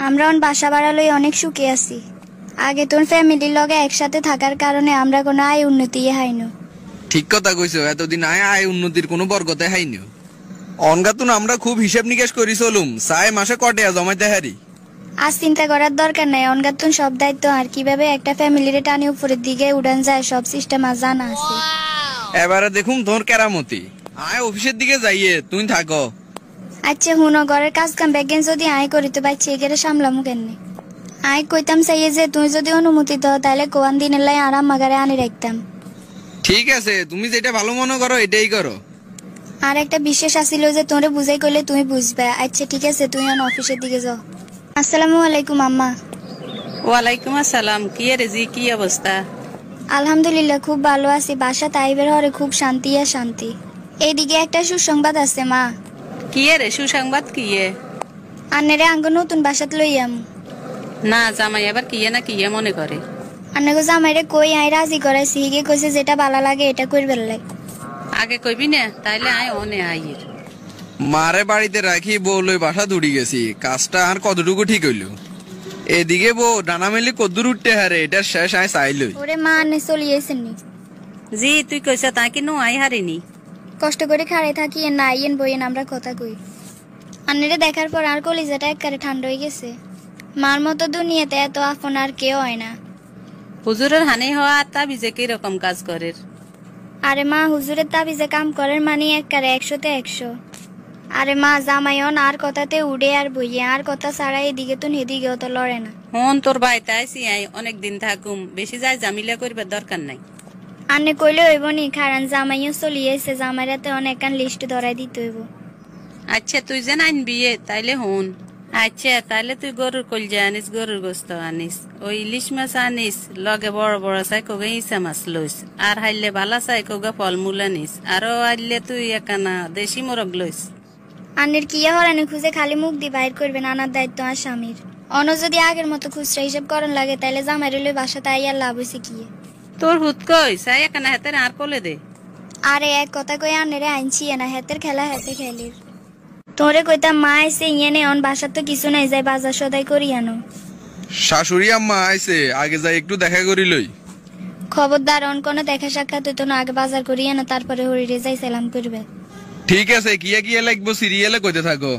আমরা বাসা বাড়ালই অনেক সুখে আছি। আগে তোর ফ্যামিলির লগে একসাথে থাকার কারণে আমরা কোনো আয় উন্নতি হাইনো। ঠিক কথা কইছো, এতদিন আয় উন্নতির কোনো বরগতে হাইনি। অনগাতুন আমরা খুব হিসাব নিকাশ করি চলুম, চাই মাসে কটে জমাইতে হারি। আজ চিন্তা করার দরকার নাই, অনগাতুন সব দায়িত্ব আর কিভাবে একটা ফ্যামিলির টানে উপরের দিকে উড়ান যায় সব সিস্টেম আর জানা আছে। এবারে দেখুন তোর কেরামতি। আয় অফিসের দিকে যাইয়ে তুই থাকো। আচ্ছা হুনো, ঘরের কাজ কাম ব্যাগেন যদি আয় করিতে পারছি এগেরে সামলামু কেন? আয় কইতাম চাইয়ে যে তুই যদি অনুমতি দাও তাহলে কোয়ান দিনের লাই আরাম মাগারে আনি রাখতাম। ঠিক আছে, তুমি যেটা ভালো মনে করো এটাই করো। আর একটা বিশেষ আসিল যে তোরে বুঝাই করলে তুমি বুঝবে। আচ্ছা ঠিক আছে, তুই অফিসের দিকে যাও। আসসালামু আলাইকুম আম্মা। ওয়ালাইকুম আসসালাম। কি রে জি, কি অবস্থা? আলহামদুলিল্লাহ খুব ভালো আছি। বাসা তাইবের হরে খুব শান্তি আর শান্তি। এইদিকে একটা সুসংবাদ আছে মা। কি রে সুসংবাদ? কি আন্নারে আঙ্গ নতুন বাসাত লইয়াম। না জামাই আবার কি না কি মনে করে? আন্নাগো জামাইরে কই আই রাজি করাইছি, হিগে কইছে যেটা ভালো লাগে এটা করবে লাই। আগে কইবি না তাইলে আয় অনে আইয়ের। মারে বাড়িতে রাখি বউ লই বাসা দৌড়ি গেছি, কাজটা আর কতটুকু ঠিক হইলো। এদিকে বউ ডানা মেলি কদ্দুর উঠতে হারে, এটার শেষ আয় চাইলই। ওরে মা আন্নে চলিয়েছেন নি জি, তুই কইছ তা কি নো আই হারিনি। কষ্ট করে খাড়ে থাকি না আইয়েন বইয়েন আমরা কথা কই। আন্নারে দেখার পর আর কলিজাটা একবারে ঠান্ডা হয়ে গেছে। মার মতো দুনিয়াতে এত আপন আর কেউ হয় না। হুজুরের হানি হওয়া তা বিজে কি রকম কাজ করে? আরে মা হুজুরের তাবিজে কাম করার মানে একবারে 100তে 100। আরে মা জামাইন আর কথাতে উড়ে আর বইয়ে আর কথা ছাড়া এদিকে তো এদিকেও তো লড়ে না। হন তোর বাড়িতে আইসি আই অনেকদিন থাকুম, বেশি যায় জামিলা করবার দরকার নাই। আন্নে কইলে হইব নি, কারণ জামাইও চলিয়েছে, জামাইরাতে অনেক লিস্ট ধরাই দিতে হইব। আচ্ছা তুই যে আনবি তাইলে হন। আচ্ছা তাইলে তুই গরুর কলজা আনিস, গরুর গোস্ত আনিস, ওই ইলিশ মাছ আনিস, লগে বড় বড় চাই কোগে ইসা মাছ লইস, আর হাইলে ভালা চাই কোগে ফলমূল আনিস, আরো আইলে তুই একানা দেশি মোরগ লইস। আন্নের কিয়া হরানি খুঁজে খালি মুখ দিয়ে বাইর করবেন, আনার দায়িত্ব আর স্বামীর। অন যদি আগের মতো খুচরা হিসেব করন লাগে তাইলে জামাইরে লই বাসা তাই আর লাভ হইছে কি? তোর হুত কই চাই একানা হাতের আর কোলে দে। আরে এক কথা কই আন্নেরে আইনছি না, হাতের খেলা হাতে খেলির। তোরে কইতাম মা আইসে ইয়েনে অন বাসার তো কিছু নাই, যাই বাজার সদাই করি আনো। শাশুড়ি আম্মা আইছে, আগে যাই একটু দেখা করি লই। খবরদার অন কোনো দেখা সাক্ষাৎ হইতো না, আগে বাজার করি আনো তারপরে হরিরে যাই সালাম করবে। ঠিক আছে, কিয়া কিয়া লাগবো সিরিয়ালে কইতে থাকো।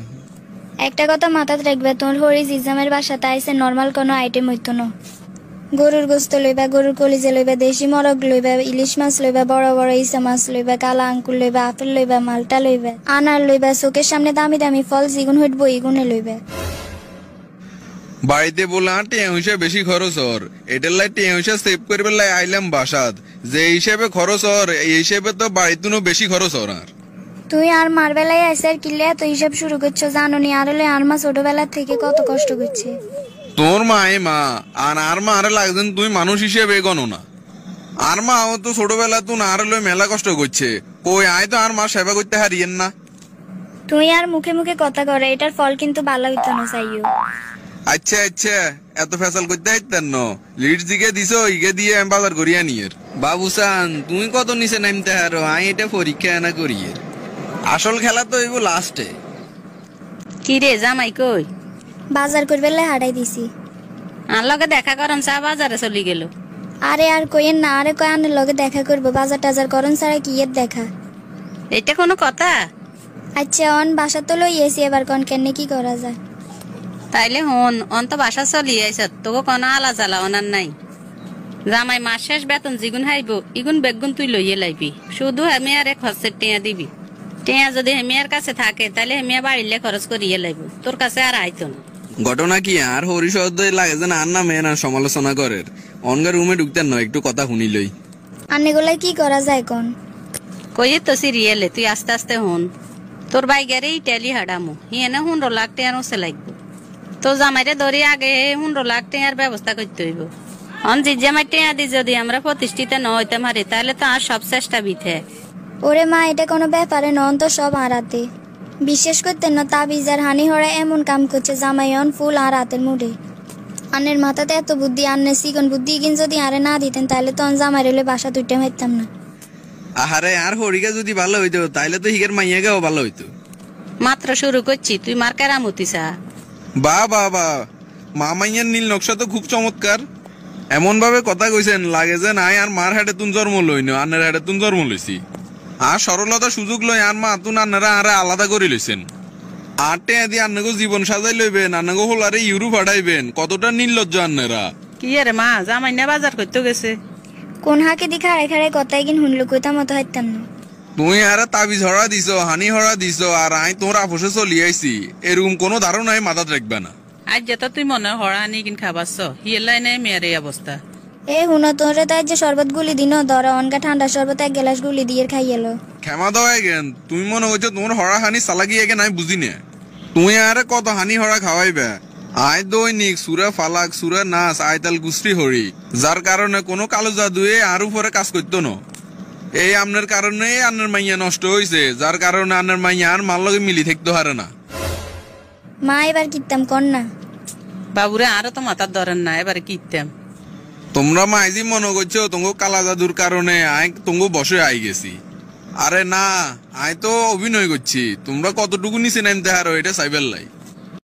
একটা কথা মাথাত রাখবে, তোর হরি জিজামের বাসাতে আইসে নর্মাল কোনো আইটেম হইতো না। গরুর গোস্ত লইবা, গরুর কলিজা লইবা, দেশি মরগ লইবা, ইলিশ মাছ লইবা, বড় বড় ইসা মাছ লইবা, কালা আঙ্কুর লইবা, আপেল লইবা, মালটা লইবা, আনার লইবা, চোখের সামনে দামি দামি ফল যেগুন হইব ইগুনে লইবা। বাড়িতে বলে টিয়া হিসেবে বেশি খরচ হর, এটার লাই টিয়া হিসেবে সেভ করবে লাই আইলাম বাসাত। যে হিসেবে খরচ হর এই হিসেবে তো বাড়িতে বেশি খরচ হর। আর তুই আর মার বেলায় আইসে আর কিলে এত হিসাব শুরু করছো জানো নি? আর হলে আর মা ছোটবেলা থেকে কত কষ্ট করছে। তোর মায়ে মা আর মা আরে লাগছেন তুই মানুষ হিসেবে গণো না। আর মা ও তো ছোটবেলা তুই আর লই মেলা কষ্ট করছে, কই আয় তো আর মা সেবা করতে হারিয়েন না। তুই আর মুখে মুখে কথা করে, এটার ফল কিন্তু ভালো হইতো না চাইও। আচ্ছা আচ্ছা, এত ফেসাল করতে হাইতেন ন, লিড দিকে দিছো ইগে দিয়ে আমি বাজার করিয়া নিয়ের। বাবুসান তুমি কত নিচে নামতে হারো, আই এটা পরীক্ষা না করিয়ে। আসল খেলা তো এইব লাস্টে। কি রে জামাই কই? বাজার করবে লাই হারাই দিছি। আর লগে দেখা করন চা বাজারে চলি গেল। আরে আর কইেন না, আরে কয় আনের লগে দেখা করবো, বাজার টাজার করন ছাড়া কি এর দেখা? এটা কোনো কথা? আচ্ছা অন বাসা তো লইয়েছি, এবার কন কেনে কি করা যায়? তাইলে হন অন্ত বাসা চলি আইস, তোকে কোনো আলা জ্বালা অনার নাই। জামাই মাস শেষ বেতন জিগুন হাইব ইগুন বেগুন তুই লইয়ে লাইবি, শুধু হেমিয়ার এক হস্তের টেয়া দিবি। টেয়া যদি হেমিয়ার কাছে থাকে তাহলে হেমিয়া বাড়িলে খরচ করিয়ে লাইব, তোর কাছে আর আইতো না। ঘটনা কি আর হরিশব্দ লাগে যেন আর না মেয়ে না সমালোচনা করের। অনগা রুমে ঢুকতেন নয়, একটু কথা শুনি লই। আন্নেগুলাই কি করা যায় কন? কইয়ে তো সিরিয়ালে তুই আস্তে আস্তে হন। তোর বাইগারে ইটালি হাডামো হিয়েনে 15 লাখ টেয়ার ওসে লাগবো। তো জামাইরে ধরি আগে 15 লাখ টেয়ার ব্যবস্থা করতে হইব। অন জামাই টেয়া দি যদি আমরা প্রতিষ্ঠিত ন হইতে পারি তাহলে তো আর সব চেষ্টা বিথে। ওরে মা এটা কোনো ব্যাপারে নন তো, সব হারাতে বিশেষ করতেন না। তাবিজার হানি হরা এমন কাম করছে জামাইন ফুল আর রাতের মুডে। আন্নের মাথাতে এত বুদ্ধি, আন্নের সিগন বুদ্ধি কিন যদি আরে না দিতেন তাহলে তো জামাই রেলে বাসা দুইটা মারতাম না। আহারে আর হরিকা যদি ভালো হইতো তাইলে তো হিগের মাইয়াগাও ভালো হইতো। মাত্র শুরু করছি, তুই মার কেরামতি চা। বা বা বা, মা মাইয়ার নীল নকশা তো খুব চমৎকার। এমন ভাবে কথা কইছেন লাগে যে নাই আর মার হাটে তুন জন্ম লইন, আন্নের হাটে তুন জন্ম লইছি। আর সরলতা সুযোগ লই আর মা তুন আন্নারা আরে আলাদা করে লইছেন। আটে আদি আন্নাগো জীবন সাজাই লইবেন, আন্নাগো হোলারে ইউরোপ হাঁটাইবেন, কতটা নির্লজ্জ আন্নারা। কি রে মা, জামাই না বাজার করতে গেছে? কোন হাকে দি খাড়ে খাড়ে কথাই কিন শুনলো কইতা মতো হাইতাম না। তুই আরে তাবিজ হরা দিছ, হানি হরা দিছ, আর আই তোর আপোষে চলি আইছি, এরকম কোনো ধারণাই মাথাত রাখবে না। আজ যেত তুই মনে হড়া আনি কিন খাবাস হিয়েলাই নাই মেয়ের এই অবস্থা। এ হুনো তোরে তাই যে শরবত গুলি দিন ধরা অনকা ঠান্ডা শরবত এক গ্লাস গুলি দিয়ে খাইয়েলো। ক্ষমা দাও গেন, তুমি মনে হচ্ছে তোমার হরা হানি চালাকি এগে নাই বুঝি না। তুই আরে কত হানি হরা খাওয়াইবে। আয় দৈনিক সুরা ফালাক সুরা নাচ আয়তাল গুস্তি হরি, যার কারণে কোনো কালো জাদুয়ে আর উপরে কাজ করতো না। এই আপনার কারণে আন্নার মাইয়া নষ্ট হয়েছে, যার কারণে আন্নার মাইয়া আর মার লগে মিলি থাকতে হারে না। মা এবার কিতাম কর না। বাবুরে আরো তো মাথার ধরেন না, এবারে কিতাম। তোমরা মাইজি মনে করছো তোমাকে কালা জাদুর কারণে আয় তোমাকে বসে আই গেছি। আরে না, আয় তো অভিনয় করছি। তোমরা কতটুকু নিচে নামতে হারো এটা সাইবেল লাই।